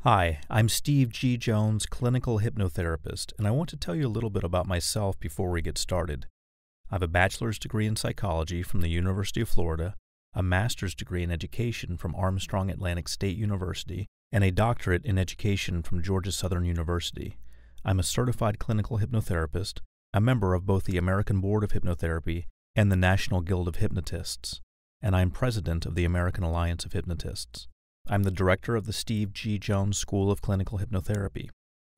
Hi, I'm Steve G. Jones, clinical hypnotherapist, and I want to tell you a little bit about myself before we get started. I have a bachelor's degree in psychology from the University of Florida, a master's degree in education from Armstrong Atlantic State University, and a doctorate in education from Georgia Southern University. I'm a certified clinical hypnotherapist, a member of both the American Board of Hypnotherapy and the National Guild of Hypnotists, and I'm president of the American Alliance of Hypnotists. I'm the director of the Steve G. Jones School of Clinical Hypnotherapy.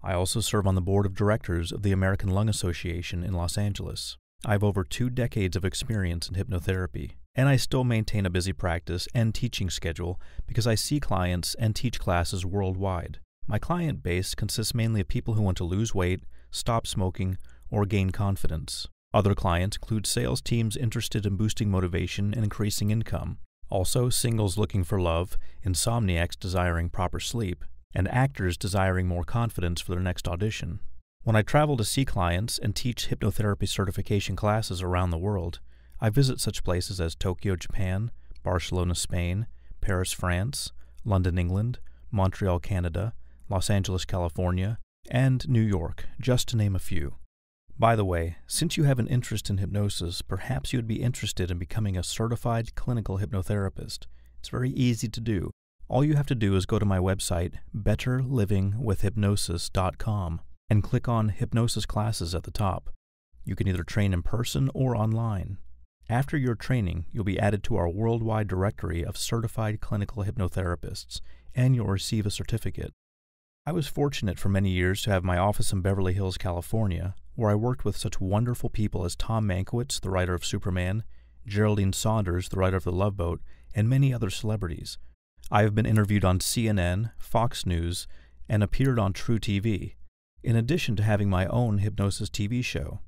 I also serve on the board of directors of the American Lung Association in Los Angeles. I have over 2 decades of experience in hypnotherapy, and I still maintain a busy practice and teaching schedule because I see clients and teach classes worldwide. My client base consists mainly of people who want to lose weight, stop smoking, or gain confidence. Other clients include sales teams interested in boosting motivation and increasing income. Also, singles looking for love, insomniacs desiring proper sleep, and actors desiring more confidence for their next audition. When I travel to see clients and teach hypnotherapy certification classes around the world, I visit such places as Tokyo, Japan, Barcelona, Spain, Paris, France, London, England, Montreal, Canada, Los Angeles, California, and New York, just to name a few. By the way, since you have an interest in hypnosis, perhaps you would be interested in becoming a certified clinical hypnotherapist. It's very easy to do. All you have to do is go to my website, betterlivingwithhypnosis.com, and click on Hypnosis Classes at the top. You can either train in person or online. After your training, you'll be added to our worldwide directory of certified clinical hypnotherapists, and you'll receive a certificate. I was fortunate for many years to have my office in Beverly Hills, California, where I worked with such wonderful people as Tom Mankiewicz, the writer of Superman, Geraldine Saunders, the writer of The Love Boat, and many other celebrities. I have been interviewed on CNN, Fox News, and appeared on True TV, in addition to having my own hypnosis TV show.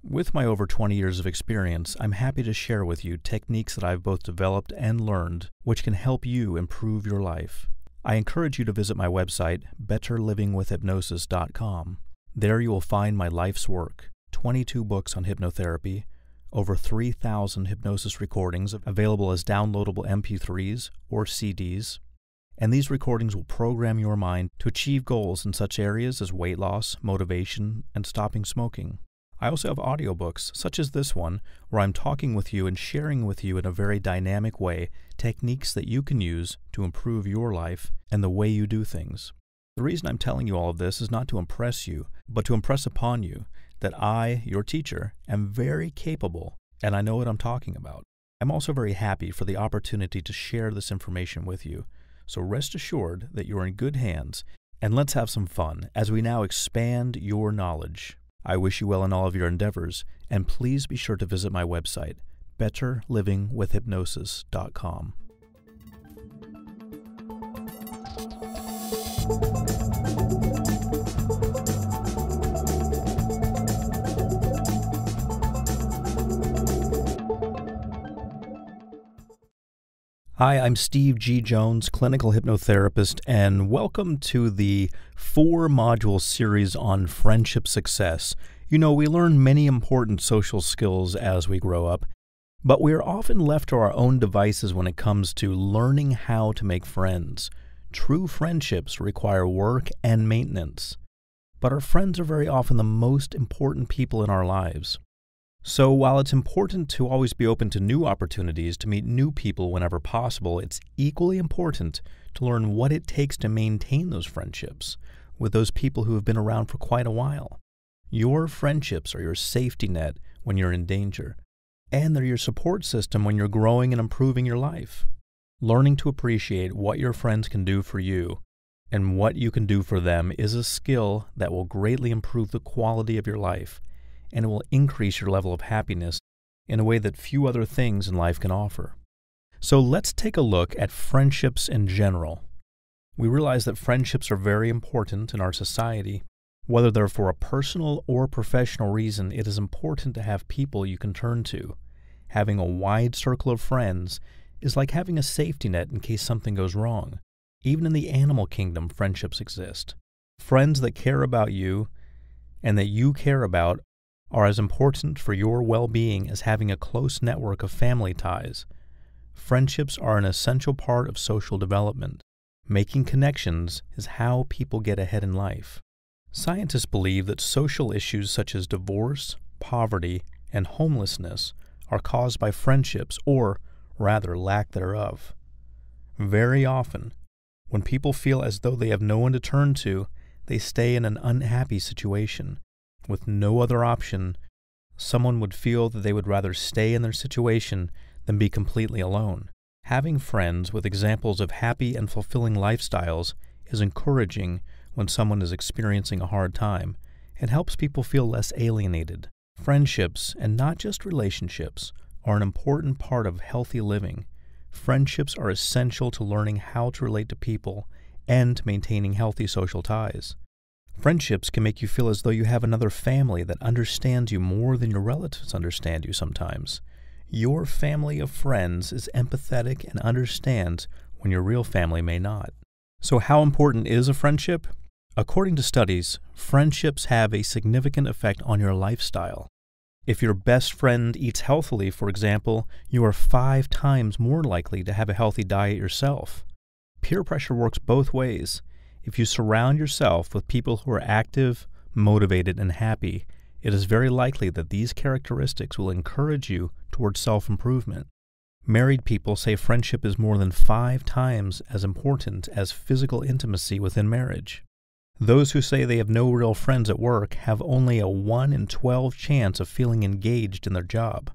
With my over 20 years of experience, I'm happy to share with you techniques that I've both developed and learned, which can help you improve your life. I encourage you to visit my website, betterlivingwithhypnosis.com. There you will find my life's work, 22 books on hypnotherapy, over 3,000 hypnosis recordings available as downloadable MP3s or CDs, and these recordings will program your mind to achieve goals in such areas as weight loss, motivation, and stopping smoking. I also have audiobooks, such as this one, where I'm talking with you and sharing with you in a very dynamic way techniques that you can use to improve your life and the way you do things. The reason I'm telling you all of this is not to impress you, but to impress upon you that I, your teacher, am very capable and I know what I'm talking about. I'm also very happy for the opportunity to share this information with you, so rest assured that you're in good hands, and let's have some fun as we now expand your knowledge. I wish you well in all of your endeavors, and please be sure to visit my website, betterlivingwithhypnosis.com. Hi, I'm Steve G. Jones, clinical hypnotherapist, and welcome to the 4-module series on friendship success. You know, we learn many important social skills as we grow up, but we are often left to our own devices when it comes to learning how to make friends. True friendships require work and maintenance, but our friends are very often the most important people in our lives. So while it's important to always be open to new opportunities to meet new people whenever possible, it's equally important to learn what it takes to maintain those friendships with those people who have been around for quite a while. Your friendships are your safety net when you're in danger, and they're your support system when you're growing and improving your life. Learning to appreciate what your friends can do for you and what you can do for them is a skill that will greatly improve the quality of your life, and it will increase your level of happiness in a way that few other things in life can offer. So let's take a look at friendships in general. We realize that friendships are very important in our society. Whether they're for a personal or professional reason, it is important to have people you can turn to. Having a wide circle of friends is like having a safety net in case something goes wrong. Even in the animal kingdom, friendships exist. Friends that care about you and that you care about are as important for your well-being as having a close network of family ties. Friendships are an essential part of social development. Making connections is how people get ahead in life. Scientists believe that social issues such as divorce, poverty, and homelessness are caused by friendships, or rather lack thereof. Very often, when people feel as though they have no one to turn to, they stay in an unhappy situation. With no other option, someone would feel that they would rather stay in their situation than be completely alone. Having friends with examples of happy and fulfilling lifestyles is encouraging when someone is experiencing a hard time. It helps people feel less alienated. Friendships, and not just relationships, are an important part of healthy living. Friendships are essential to learning how to relate to people and maintaining healthy social ties. Friendships can make you feel as though you have another family that understands you more than your relatives understand you sometimes. Your family of friends is empathetic and understands when your real family may not. So how important is a friendship? According to studies, friendships have a significant effect on your lifestyle. If your best friend eats healthily, for example, you are 5 times more likely to have a healthy diet yourself. Peer pressure works both ways. If you surround yourself with people who are active, motivated, and happy, it is very likely that these characteristics will encourage you towards self-improvement. Married people say friendship is more than 5 times as important as physical intimacy within marriage. Those who say they have no real friends at work have only a 1 in 12 chance of feeling engaged in their job.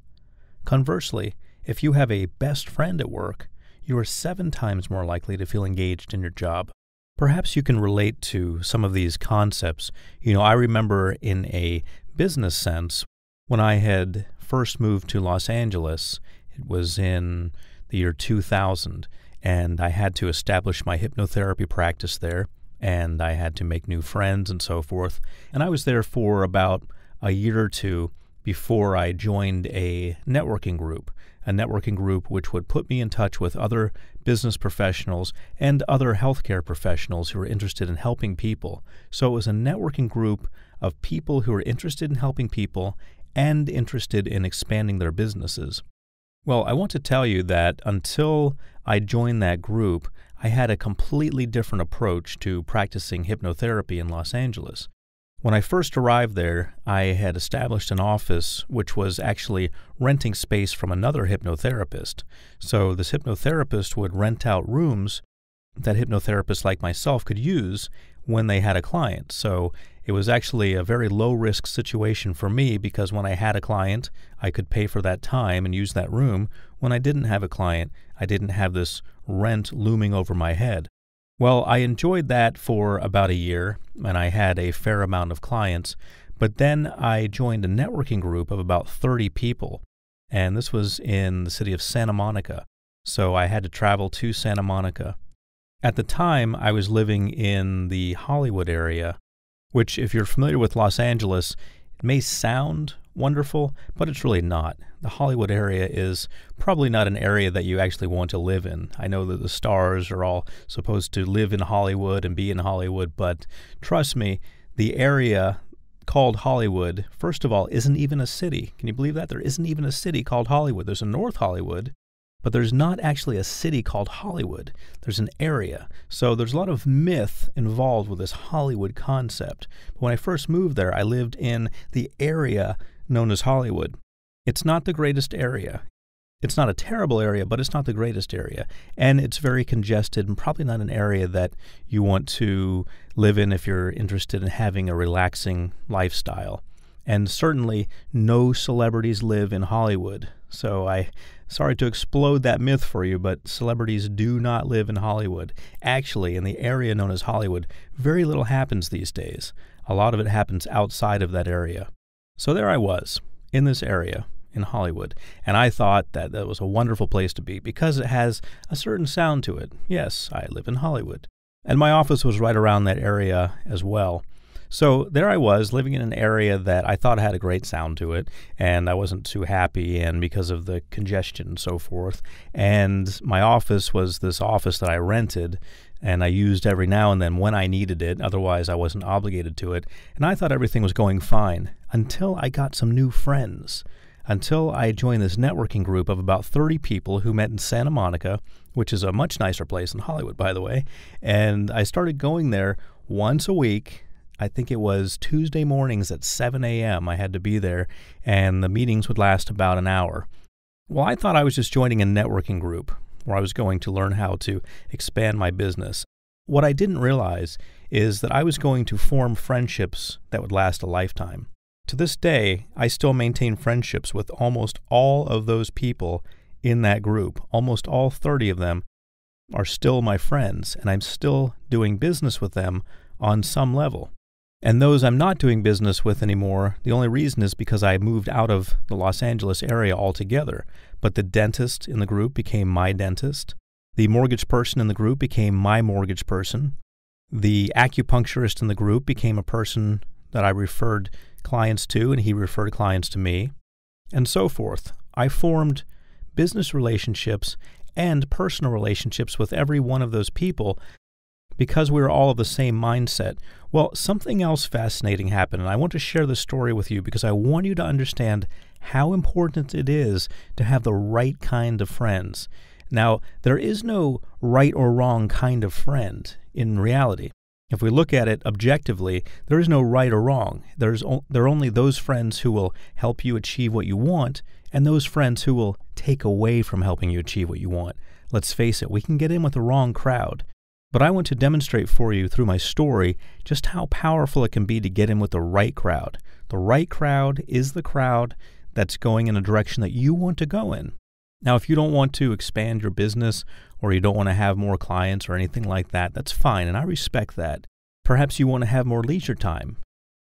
Conversely, if you have a best friend at work, you are 7 times more likely to feel engaged in your job. Perhaps you can relate to some of these concepts. I remember in a business sense, when I had first moved to Los Angeles, it was in the year 2000, and I had to establish my hypnotherapy practice there, and I had to make new friends and so forth. And I was there for about a year or two before I joined a networking group which would put me in touch with other business professionals and other healthcare professionals who were interested in helping people. So it was a networking group of people who were interested in helping people and interested in expanding their businesses. Well, I want to tell you that until I joined that group, I had a completely different approach to practicing hypnotherapy in Los Angeles. When I first arrived there, I had established an office which was actually renting space from another hypnotherapist. So this hypnotherapist would rent out rooms that hypnotherapists like myself could use when they had a client. So it was actually a very low-risk situation for me because when I had a client, I could pay for that time and use that room. When I didn't have a client, I didn't have this rent looming over my head. Well, I enjoyed that for about a year, and I had a fair amount of clients, but then I joined a networking group of about 30 people, and this was in the city of Santa Monica, so I had to travel to Santa Monica. At the time, I was living in the Hollywood area, which, if you're familiar with Los Angeles, it may sound wonderful, but it's really not. The Hollywood area is probably not an area that you actually want to live in. I know that the stars are all supposed to live in Hollywood and be in Hollywood, but trust me, the area called Hollywood, first of all, isn't even a city. Can you believe that? There isn't even a city called Hollywood. There's a North Hollywood, but there's not actually a city called Hollywood. There's an area. So there's a lot of myth involved with this Hollywood concept. But when I first moved there, I lived in the area known as Hollywood. It's not the greatest area. It's not a terrible area, but it's not the greatest area. And it's very congested and probably not an area that you want to live in if you're interested in having a relaxing lifestyle. And certainly no celebrities live in Hollywood. So sorry to explode that myth for you, but celebrities do not live in Hollywood. Actually, in the area known as Hollywood, very little happens these days. A lot of it happens outside of that area. So there I was, in this area, in Hollywood, and I thought that was a wonderful place to be because it has a certain sound to it. Yes, I live in Hollywood. And my office was right around that area as well. So there I was, living in an area that I thought had a great sound to it, and I wasn't too happy, and because of the congestion and so forth. And my office was this office that I rented, and I used every now and then when I needed it. Otherwise, I wasn't obligated to it. And I thought everything was going fine until I got some new friends. until I joined this networking group of about 30 people who met in Santa Monica, which is a much nicer place than Hollywood, by the way. And I started going there once a week. I think it was Tuesday mornings at 7 a.m. I had to be there, and the meetings would last about an hour. Well, I thought I was just joining a networking group where I was going to learn how to expand my business. What I didn't realize is that I was going to form friendships that would last a lifetime. To this day, I still maintain friendships with almost all of those people in that group. Almost all 30 of them are still my friends, and I'm still doing business with them on some level. And those I'm not doing business with anymore, the only reason is because I moved out of the Los Angeles area altogether. But the dentist in the group became my dentist. The mortgage person in the group became my mortgage person. The acupuncturist in the group became a person that I referred clients to, and he referred clients to me, and so forth. I formed business relationships and personal relationships with every one of those people because we were all of the same mindset. Well, something else fascinating happened, and I want to share this story with you because I want you to understand how important it is to have the right kind of friends. Now, there is no right or wrong kind of friend in reality. If we look at it objectively, there is no right or wrong. There are only those friends who will help you achieve what you want and those friends who will take away from helping you achieve what you want. Let's face it, we can get in with the wrong crowd. But I want to demonstrate for you through my story just how powerful it can be to get in with the right crowd. The right crowd is the crowd that's going in a direction that you want to go in. Now, if you don't want to expand your business or you don't want to have more clients or anything like that, that's fine, and I respect that. Perhaps you want to have more leisure time,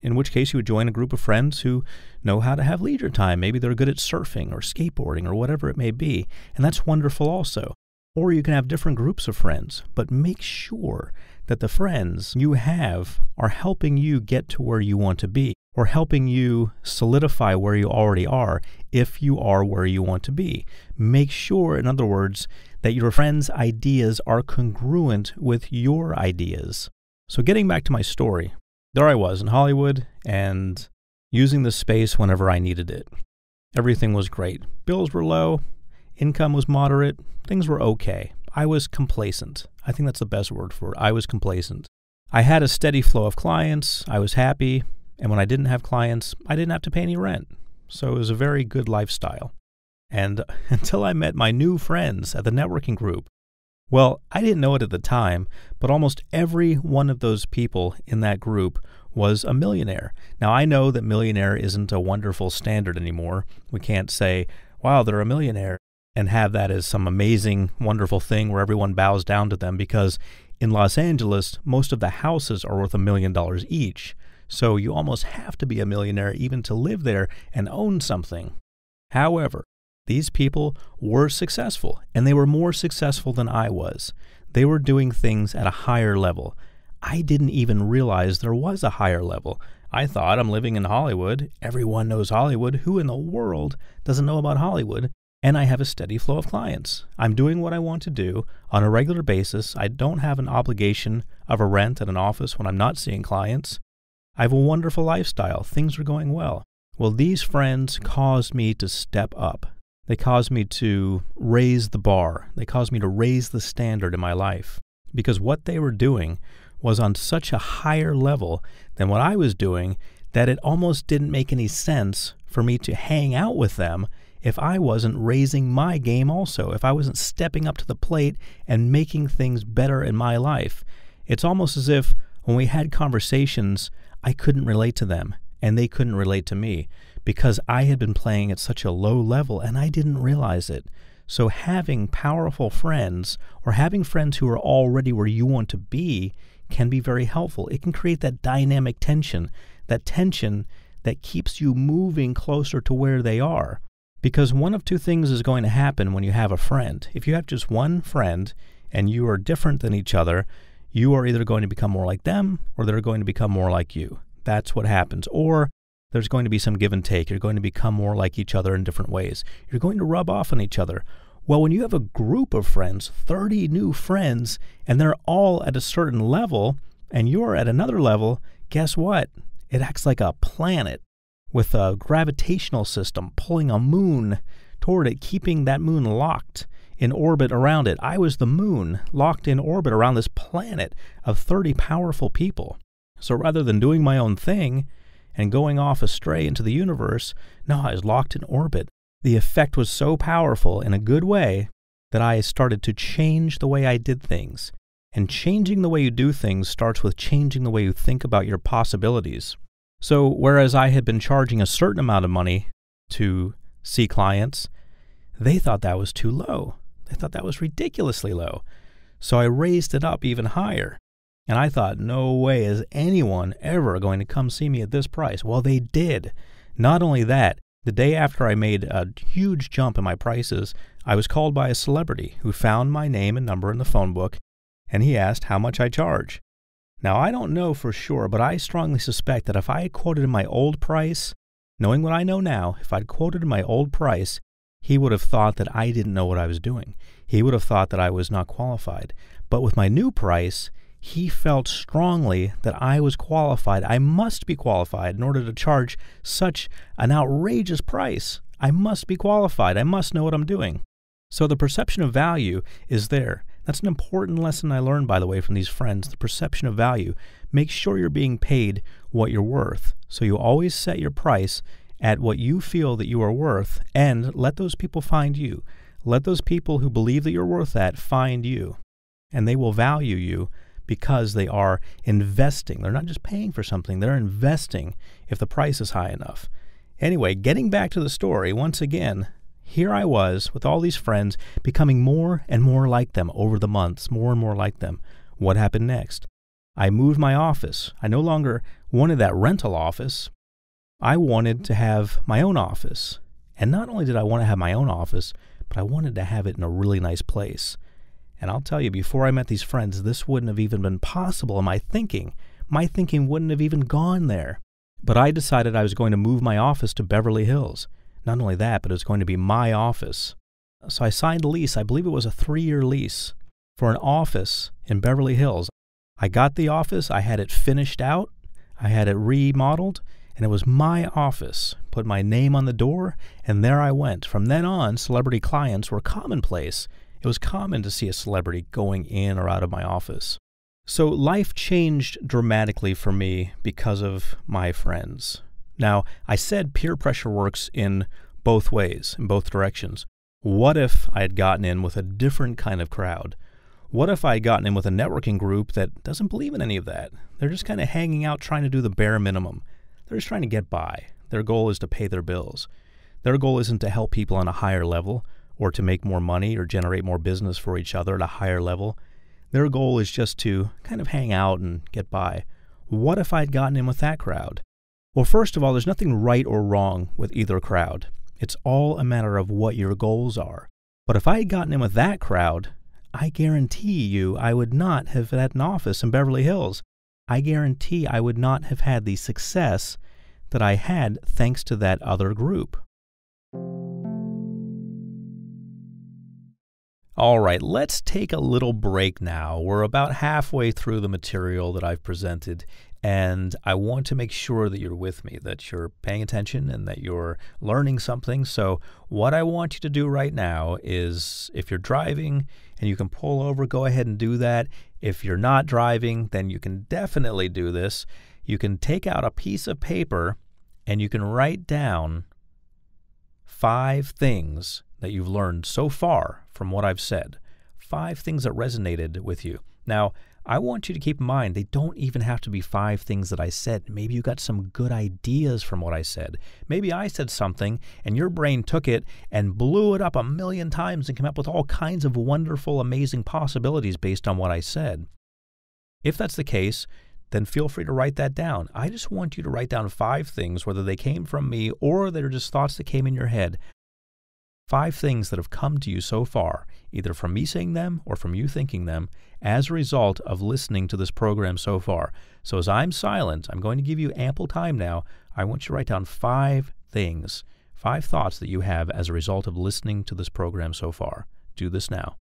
in which case you would join a group of friends who know how to have leisure time. Maybe they're good at surfing or skateboarding or whatever it may be, and that's wonderful also. Or you can have different groups of friends, but make sure that the friends you have are helping you get to where you want to be, or helping you solidify where you already are if you are where you want to be. Make sure, in other words, that your friends' ideas are congruent with your ideas. So getting back to my story, there I was in Hollywood and using the space whenever I needed it. Everything was great. Bills were low. Income was moderate. Things were okay. I was complacent. I think that's the best word for it. I was complacent. I had a steady flow of clients. I was happy. And when I didn't have clients, I didn't have to pay any rent. So it was a very good lifestyle. And until I met my new friends at the networking group, well, I didn't know it at the time, but almost every one of those people in that group was a millionaire. Now, I know that millionaire isn't a wonderful standard anymore. We can't say, wow, they're a millionaire, and have that as some amazing, wonderful thing where everyone bows down to them, because in Los Angeles, most of the houses are worth $1 million each. So you almost have to be a millionaire even to live there and own something. However, these people were successful, and they were more successful than I was. They were doing things at a higher level. I didn't even realize there was a higher level. I thought, I'm living in Hollywood. Everyone knows Hollywood. Who in the world doesn't know about Hollywood? And I have a steady flow of clients. I'm doing what I want to do on a regular basis. I don't have an obligation of a rent at an office when I'm not seeing clients. I have a wonderful lifestyle. Things are going well. Well, these friends caused me to step up. They caused me to raise the bar. They caused me to raise the standard in my life, because what they were doing was on such a higher level than what I was doing that it almost didn't make any sense for me to hang out with them if I wasn't raising my game also, if I wasn't stepping up to the plate and making things better in my life. It's almost as if when we had conversations, I couldn't relate to them and they couldn't relate to me because I had been playing at such a low level and I didn't realize it. So having powerful friends or having friends who are already where you want to be can be very helpful. It can create that dynamic tension that keeps you moving closer to where they are. Because one of two things is going to happen when you have a friend. If you have just one friend and you are different than each other, you are either going to become more like them or they're going to become more like you. That's what happens. Or there's going to be some give and take. You're going to become more like each other in different ways. You're going to rub off on each other. Well, when you have a group of friends, 30 new friends, and they're all at a certain level and you're at another level, guess what? It acts like a planet. with a gravitational system pulling a moon toward it, keeping that moon locked in orbit around it. I was the moon locked in orbit around this planet of 30 powerful people. So rather than doing my own thing and going off astray into the universe, no, I was locked in orbit. The effect was so powerful in a good way that I started to change the way I did things. And changing the way you do things starts with changing the way you think about your possibilities. So whereas I had been charging a certain amount of money to see clients, they thought that was too low. They thought that was ridiculously low. So I raised it up even higher. And I thought, no way is anyone ever going to come see me at this price. Well, they did. Not only that, the day after I made a huge jump in my prices, I was called by a celebrity who found my name and number in the phone book, and he asked how much I charge. Now, I don't know for sure, but I strongly suspect that if I had quoted my old price, knowing what I know now, if I'd quoted my old price, he would have thought that I didn't know what I was doing. He would have thought that I was not qualified. But with my new price, he felt strongly that I was qualified. I must be qualified in order to charge such an outrageous price. I must be qualified. I must know what I'm doing. So the perception of value is there. That's an important lesson I learned, by the way, from these friends. The perception of value. Make sure you're being paid what you're worth. So you always set your price at what you feel that you are worth, and let those people find you. Let those people who believe that you're worth that find you. And they will value you because they are investing. They're not just paying for something, they're investing if the price is high enough. Anyway, getting back to the story, once again, here I was with all these friends becoming more and more like them over the months, more and more like them. What happened next? I moved my office. I no longer wanted that rental office. I wanted to have my own office. And not only did I want to have my own office, but I wanted to have it in a really nice place. And I'll tell you, before I met these friends, this wouldn't have even been possible in my thinking. My thinking wouldn't have even gone there. But I decided I was going to move my office to Beverly Hills. Not only that, but it was going to be my office. So I signed a lease. I believe it was a 3-year lease for an office in Beverly Hills. I got the office. I had it finished out. I had it remodeled. And it was my office. Put my name on the door, and there I went. From then on, celebrity clients were commonplace. It was common to see a celebrity going in or out of my office. So life changed dramatically for me because of my friends. Now, I said peer pressure works in both ways, in both directions. What if I had gotten in with a different kind of crowd? What if I had gotten in with a networking group that doesn't believe in any of that? They're just kind of hanging out trying to do the bare minimum. They're just trying to get by. Their goal is to pay their bills. Their goal isn't to help people on a higher level or to make more money or generate more business for each other at a higher level. Their goal is just to kind of hang out and get by. What if I'd gotten in with that crowd? Well, first of all, there's nothing right or wrong with either crowd. It's all a matter of what your goals are. But if I had gotten in with that crowd, I guarantee you I would not have had an office in Beverly Hills. I guarantee I would not have had the success that I had thanks to that other group. All right, let's take a little break now. We're about halfway through the material that I've presented, and I want to make sure that you're with me, that you're paying attention and that you're learning something. So what I want you to do right now is, if you're driving and you can pull over, go ahead and do that. If you're not driving, then you can definitely do this. You can take out a piece of paper and you can write down 5 things that you've learned so far from what I've said. 5 things that resonated with you. Now, I want you to keep in mind, they don't even have to be 5 things that I said. Maybe you got some good ideas from what I said. Maybe I said something and your brain took it and blew it up 1,000,000 times and came up with all kinds of wonderful, amazing possibilities based on what I said. If that's the case, then feel free to write that down. I just want you to write down 5 things, whether they came from me or they're just thoughts that came in your head. 5 things that have come to you so far, either from me saying them or from you thinking them, as a result of listening to this program so far. So as I'm silent, I'm going to give you ample time now. I want you to write down 5 things, 5 thoughts that you have as a result of listening to this program so far. Do this now.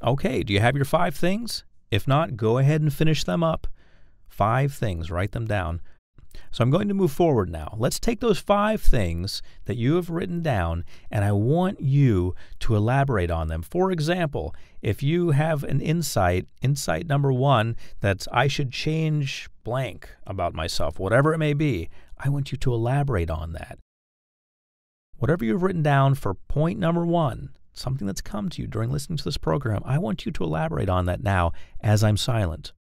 Okay, do you have your 5 things? If not, go ahead and finish them up. 5 things, write them down. So I'm going to move forward now. Let's take those 5 things that you have written down, and I want you to elaborate on them. For example, if you have an insight number 1, that's I should change blank about myself, whatever it may be, I want you to elaborate on that. Whatever you've written down for point number 1, something that's come to you during listening to this program, I want you to elaborate on that now as I'm silent.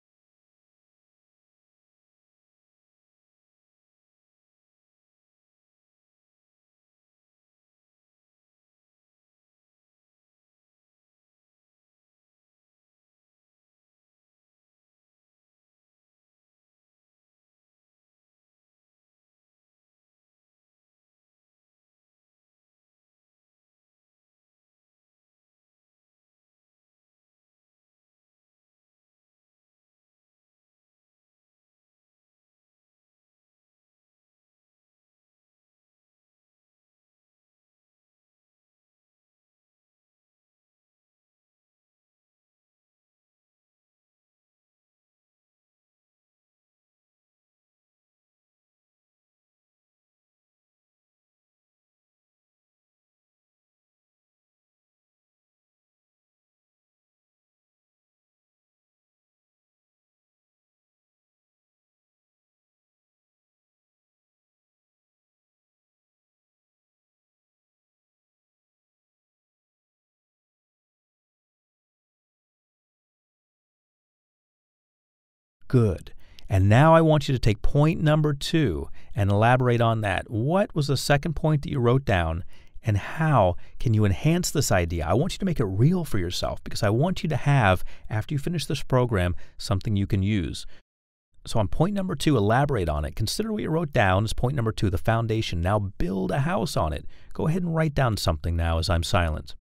Good. And now I want you to take point number 2 and elaborate on that. What was the second point that you wrote down, and how can you enhance this idea? I want you to make it real for yourself because I want you to have, after you finish this program, something you can use. So on point number 2, elaborate on it. Consider what you wrote down as point number 2, the foundation. Now build a house on it. Go ahead and write down something now as I'm silent.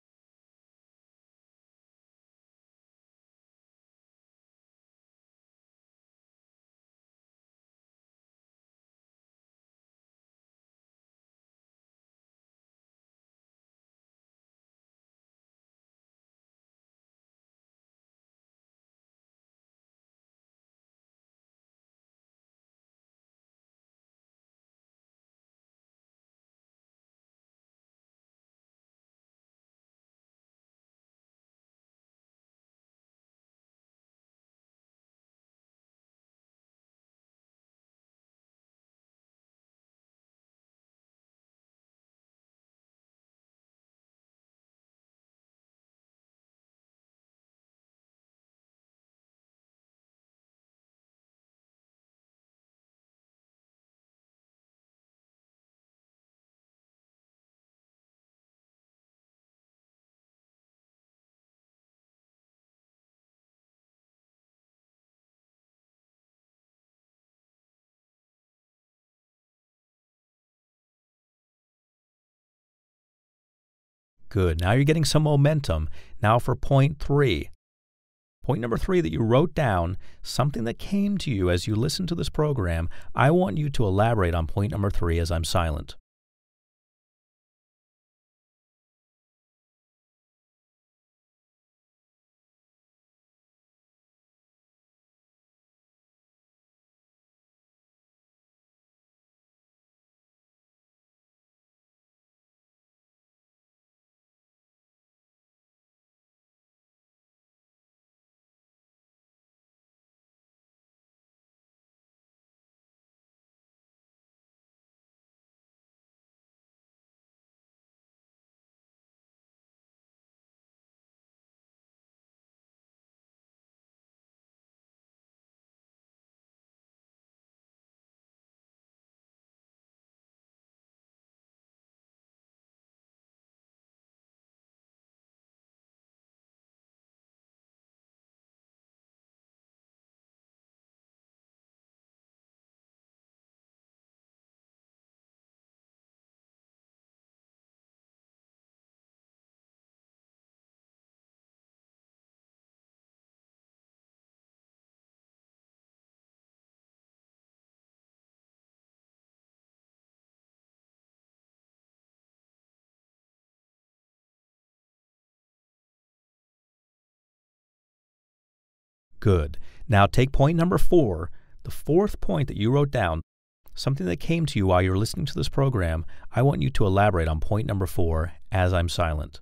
Good. Now you're getting some momentum. Now for point 3. Point number 3 that you wrote down, something that came to you as you listened to this program, I want you to elaborate on point number 3 as I'm silent. Good. Now take point number 4, the fourth point that you wrote down, something that came to you while you're listening to this program. I want you to elaborate on point number 4 as I'm silent.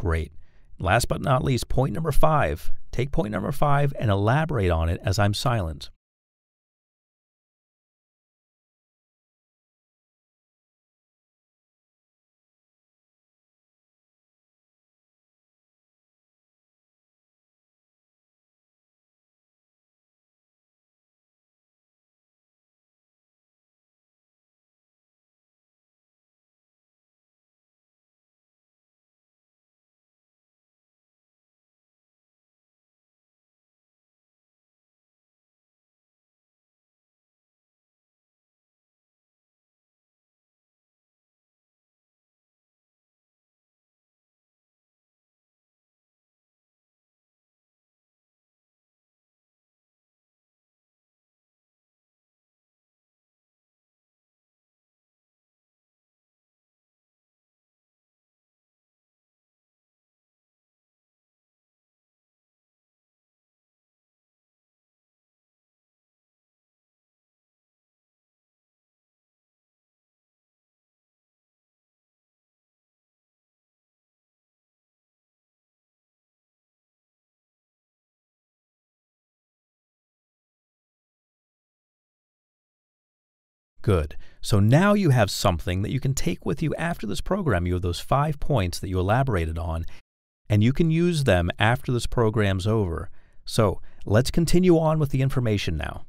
Great. Last but not least, point number 5. Take point number 5 and elaborate on it as I'm silent. Good. So now you have something that you can take with you after this program. You have those 5 points that you elaborated on, and you can use them after this program's over. So let's continue on with the information now.